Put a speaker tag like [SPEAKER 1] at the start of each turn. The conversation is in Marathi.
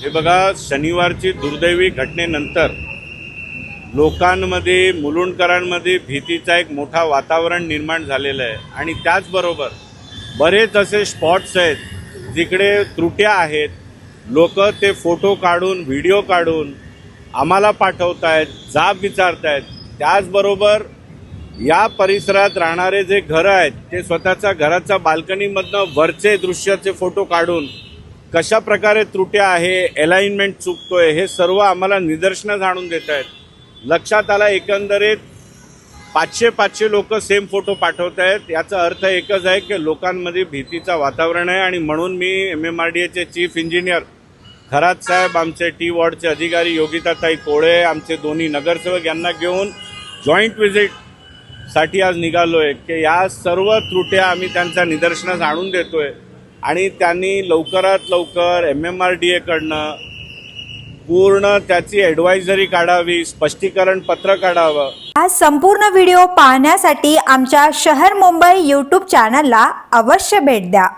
[SPEAKER 1] हे बघा, शनिवारची दुर्दैवी घटनेनंतर लोकांमध्ये, मुलुंडकरांमध्ये भीतीचा एक मोठा वातावरण निर्माण झालेलं आहे आणि त्याचबरोबर बरेच असे स्पॉट्स आहेत जिकडे त्रुट्या आहेत. लोक ते फोटो काढून, व्हिडिओ काढून आम्हाला पाठवत आहेत, जाब विचारत आहेत. त्याचबरोबर या परिसरात राहणारे जे घरं आहेत ते स्वतःच्या घराच्या बाल्कनीमधनं वरचे दृश्याचे फोटो काढून कशा प्रकारे त्रुट्या आहे, अलाइनमेंट चुकतोय, हे सर्व आम्हाला निदर्शनं आणून देत आहेत. लक्षात आला एकंदरीत 500 लोक सेम फोटो पाठवत आहेत. याचा अर्थ एकच आहे की लोकांमध्ये भीतीचं वातावरण आहे आणि म्हणून मी MMRDAचे चीफ इंजिनियर खरात साहेब, आमचे टी वॉर्डचे अधिकारी योगिताताई कोळे, आमचे दोन्ही नगरसेवक यांना घेऊन जॉईंट व्हिजिटसाठी आज निघालो आहे की या सर्व त्रुट्या आम्ही त्यांच्या निदर्शनास आणून देतो आहे आणि त्यांनी लवकरात लवकर MMRDAकडनं पूर्ण त्याची ॲडवायझरी काढावी, स्पष्टीकरण पत्र काढावं.
[SPEAKER 2] हा संपूर्ण व्हिडिओ पाहण्यासाठी आमच्या शहर मुंबई YouTube चॅनलला अवश्य भेट द्या.